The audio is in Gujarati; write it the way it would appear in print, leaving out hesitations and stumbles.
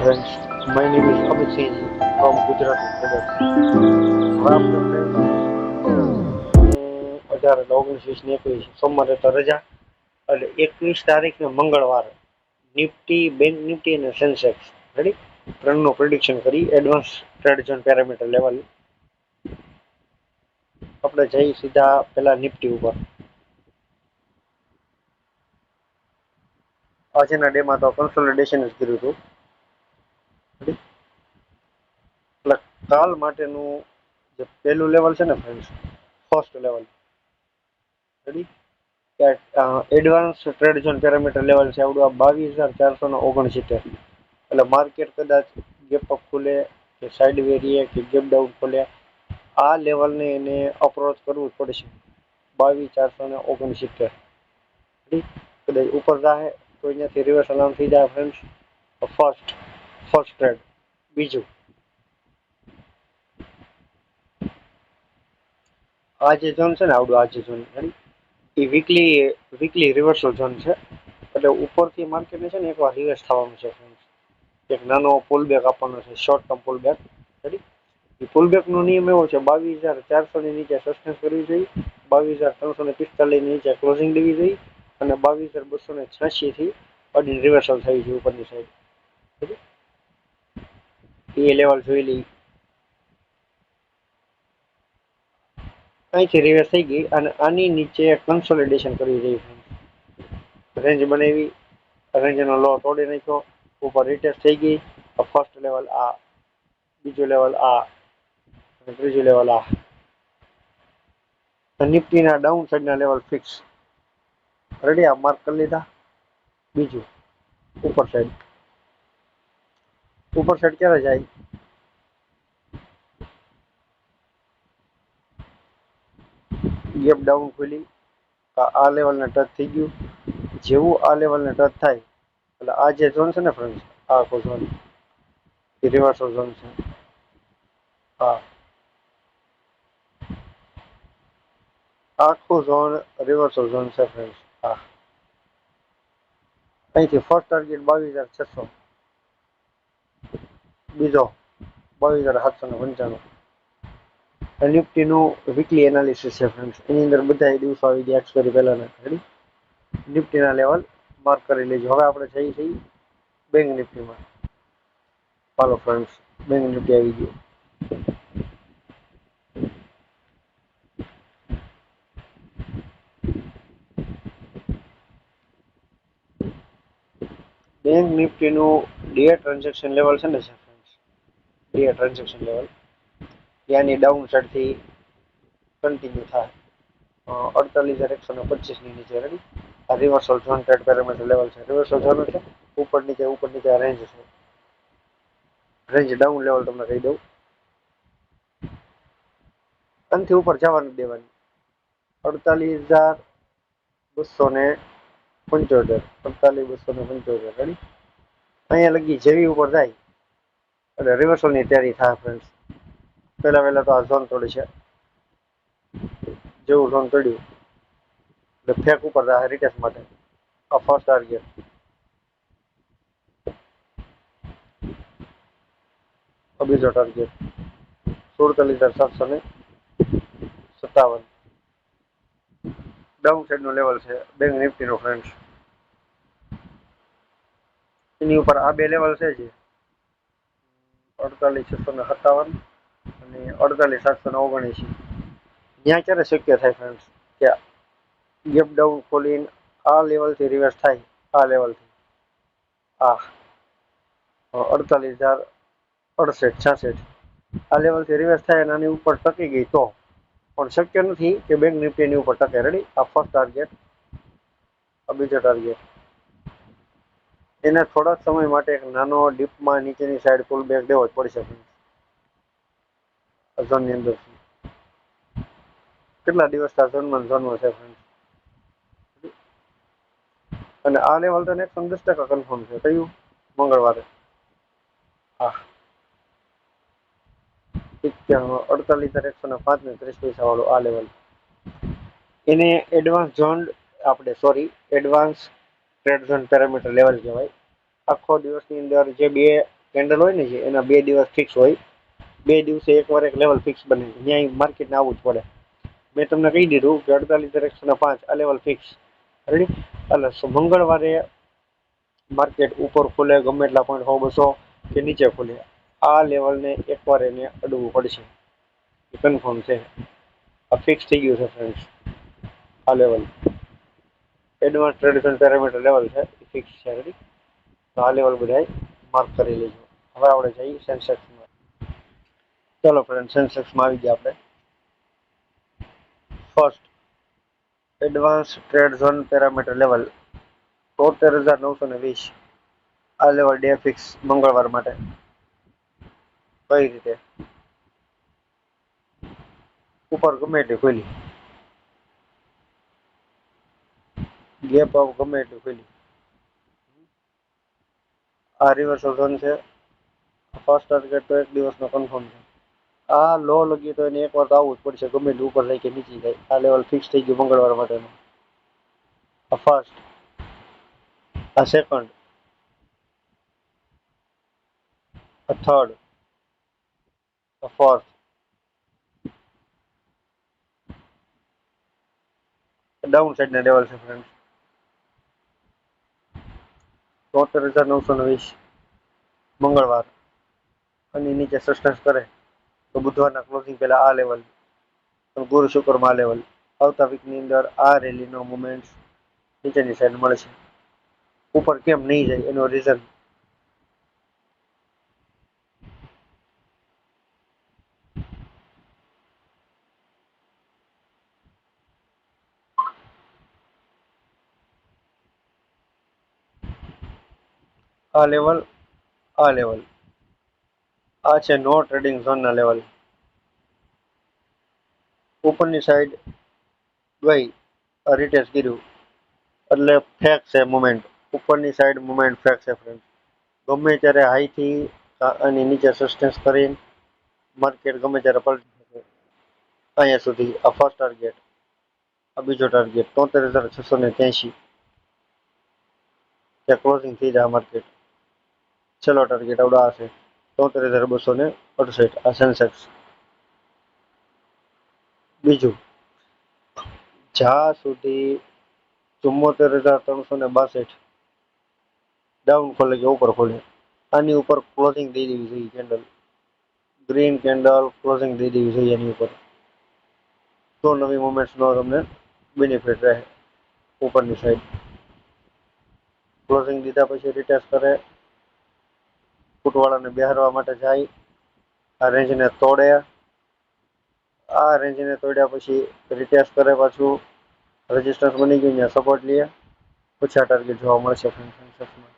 Friends, my name is Amit Singh from Gujarat Traders. હવે આપણે friends 18/19/21 સોમવારે તો રજા એટલે 21 તારીખને મંગળવાર નિફ્ટી, બેંક નિફ્ટી અને સેન્સેક્સ રેડી ત્રણનું પ્રિડિક્શન કરી advance trade zone parameter level. આપણે જઈ સીધા પેલા નિફ્ટી ઉપર. આજના ડેમાં તો કન્સોલિડેશન જ કર્યું હતું. એટલે કાલ માટેનું જે પહેલું લેવલ છે ને friends, first level ready advance trade zone parameter level છે આવડું આ 22,469. એટલે માર્કેટ કદાચ ગેપ અપ ખુલે કે સાઇડ વેરીએ કે ગેપ ડાઉન ખોલે, આ લેવલને એને અપ્રોચ કરવું જ પડશે. 22,469 કદાચ ઉપર જાય તો અહીંયાથી રિવર્સ અલાઉન્સ થઈ જાય ફ્રેન્ડ્સ. First trade. બીજું, આ જે ઝોન છે ને આવડું આ જે ઝોન એ વીકલી રિવર્સલ ઝોન છે. એટલે ઉપરથી માર્કેટને છે ને એકવાર રિવર્સ થવાનું છે ફ્રેન્ડ્સ. એક નાનો પુલબેક આપવાનો છે, શોર્ટ ટર્મ પુલબેક રેડી. એ પુલબેકનો નિયમ એવો છે 22,400 ની નીચે સસ્ટેન્સ કરવી જોઈએ, 22,345 ની નીચે ક્લોઝિંગ લેવી જોઈએ અને 22,286 થી અડીને રિવર્સલ થઈ છે ઉપરની સાઈડ. એ લેવલ જોઈ લઈ. અહીંથી રિવર્સ થઈ ગઈ અને આની નીચે કન્સોલિડેશન કરવી જોઈએ. રેન્જ બનાવી, રેન્જનો લો તોડી નાખ્યો, ઉપર રિટેસ્ટ થઈ ગઈ. ફર્સ્ટ લેવલ આ, બીજું લેવલ આ અને ત્રીજું લેવલ આ. નિફ્ટીના ડાઉન સાઈડના લેવલ ફિક્સ રેડી, આ માર્ક કરી લીધા. બીજું ઉપર સાઈડ ક્યારે જાય? ગેપ ડાઉન ખોલી, આ લેવલને ટચ થઈ ગયું. જેવું આ લેવલને ટચ થાય એટલે આ જે ઝોન છે ને ફ્રેન્ડ્સ, આ આખો ઝોન એ રિવર્સલ ઝોન છે. હા, આખો ઝોન રિવર્સલ ઝોન છે ફ્રેન્ડ્સ. હા, અહીંથી ફર્સ્ટ ટાર્ગેટ 22,600, બીજો 22,795. નિફ્ટીનું વીકલી એનાલિસિસ છે ફ્રેન્ડ્સ. એની અંદર બધા દિવસો આવી ગયા એક્સપાયરી પહેલાના રેડી. નિફ્ટીના લેવલ માર્ક કરી લેજો. હવે આપણે જઈએ છીએ બેંક નિફ્ટીમાં. ચાલો ફ્રેન્ડ્સ, બેંક નિફ્ટી આવી ગયું. બેંક નિફ્ટીનું ડીએ ટ્રાન્ઝેક્શન લેવલ છે ને ફ્રેન્ડ્સ, ડીએ ટ્રાન્ઝેક્શન લેવલ ત્યાંની ડાઉન સાઈડથી કન્ટિન્યુ થાય 48,125 ની નીચે રેડી. આ reversal zone trade parameter level છે. રિવર્સલ ઝોન છે ઉપર નીચે રેન્જ છે. રેન્જ ડાઉન લેવલ તમને કહી દઉં. આનાથી ઉપર જવાનું દેવાની 48,275, 48,275 રેડી. અહીંયા લગી જેવી ઉપર જાય એટલે રિવર્સલની તૈયારી થાય ફ્રેન્ડ્સ. પહેલા તો આ ઝોન તોડી છે. જેવું ઝોન તોડ્યું એટલે ફેક ઉપર જાય રિટેસ્ટ માટે. આ ફર્સ્ટ ટાર્ગેટ. બીજો ટાર્ગેટ 47,757. ડાઉન સાઈડ નું લેવલ છે બેંક નિફ્ટી નો ફ્રેન્ડ્સ. એની ઉપર આ બે લેવલ છે જે 48,657 અને 48,779. ત્યાં ક્યારે શક્ય થાય ફ્રેન્ડ્સ કે ગેપ ડાઉન ખોલીને આ લેવલથી રિવર્સ થાય, આ લેવલથી આ 48,068-66 આ લેવલથી રિવર્સ થાય અને આની ઉપર ટકી ગઈ તો. પણ શક્ય નથી કે બેંક નિફ્ટી એની ઉપર ટકે રેડી. આ ફર્સ્ટ ટાર્ગેટ, આ બીજો ટાર્ગેટ. એને થોડાક સમય માટે એક નાનો ડીપમાં નીચેની સાઈડ પુલ બેક દેવો જ પડશે ઝોનની અંદર. કેટલા દિવસ ઝોનમાં છે ફ્રેન્ડ. અને આ લેવલ તો 110% કન્ફર્મ છે. કયું? મંગળવારે. હા, 48,105 વાળું આ લેવલ. એને advance trade zone parameter level કહેવાય. આખો દિવસની અંદર જે બે કેન્ડલ હોય ને જે એના 2 દિવસ ફિક્સ હોય, 2 દિવસે એકવાર એક લેવલ ફિક્સ બને છે, ત્યાં માર્કેટને આવવું જ પડે. મેં તમને કહી દીધું કે 48,105 આ લેવલ ફિક્સ. રેડી. એટલે મંગળવારે માર્કેટ ઉપર ખુલે ગમે એટલા પોઈન્ટ 100 200 કે નીચે ખુલે, આ લેવલને એકવાર એને અડવું પડશે, એ કન્ફર્મ છે. આ ફિક્સ થઈ ગયું છે ફ્રેન્ડ્સ. આ level advance tradition parameter level છે, એ ફિક્સ છે. રેડી. તો આ લેવલ બધા માર્ક કરી લેજો. હવે આપણે જઈએ સેન્સેક્સમાં. ચલો ફ્રેન્ડ, સેન્સેક્સમાં આવી ગયા આપણે. First advance trade zone parameter level 73,920. આ લેવલ ડે ફિક્સ મંગળવાર માટે. કઈ રીતે? ઉપર ગમે એટલી ખુલી, ગેપ અપ ગમે એટલી ખુલી, આ રિવર્સલ ઝોન છે. ફર્સ્ટ ટાર્ગેટ તો એક દિવસનો કન્ફર્મ છે. આ લો લગી તો એને એકવાર તો આવવું જ પડશે, ગમે એટલું ઉપર જાય કે નીચે જાય. આ લેવલ ફિક્સ થઈ ગયું મંગળવાર માટેનું. આ ફર્સ્ટ, આ સેકન્ડ, આ થર્ડ, આ ફોર્થ, ડાઉન સાઈડ ના લેવલ છે ફ્રેન્ડ. 73,920 મંગળવાર, અને નીચે સસ્ટેન્સ કરે તો બુધવારના ક્લોઝિંગ પહેલા આ લેવલ, ગુરુ શુક્રમાં આ લેવલ. આવતા વીકની અંદર આ રેલીનો મુવમેન્ટ નીચેની સાઈડ મળશે. ઉપર કેમ નહીં જાય એનો રીઝન, આ લેવલ, આ લેવલ, આ છે નો ટ્રેડિંગ ઝોનના લેવલ. ઉપરની સાઈડ ગઈ, રિટેસ્ટ કર્યું એટલે ફેક છે મુવમેન્ટ. ઉપરની સાઈડ મુવમેન્ટ ફેક છે ફ્રેન્ડ. ગમે ત્યારે હાઈથી અને નીચે સસ્ટેન્સ કરીને માર્કેટ ગમે ત્યારે પલટી શકે. અહીંયા સુધી આ ફર્સ્ટ ટાર્ગેટ, આ બીજો ટાર્ગેટ 73,683 ત્યાં ક્લોઝિંગ થઈ જાય માર્કેટ. છેલ્લો ટાર્ગેટ આવડો આ છે 73,268 આ સેન્સેક્સ. બીજું, જ્યાં સુધી 74,362 ડાઉન ખોલે કે ઉપર ખોલે, આની ઉપર ક્લોઝિંગ દઈ દેવી જોઈએ. કેન્ડલ ગ્રીન કેન્ડલ ક્લોઝિંગ દઈ દેવી જોઈએ એની ઉપર, તો નવી મુવમેન્ટ્સનો તમને બેનિફિટ રહે. ઉપરની સાઈડ ક્લોઝિંગ દીધા પછી રિટેસ્ટ કરે, ફૂટવાળાને બેહારવા માટે જાય, આ રેન્જને તોડે, આ રેન્જને તોડ્યા પછી રિટેસ્ટ કરે, પાછું રેઝિસ્ટન્સ બની ગયું ત્યાં સપોર્ટ લે, ઓછા ટાર્ગેટ જોવા મળશે સેન્સેક્સમાં.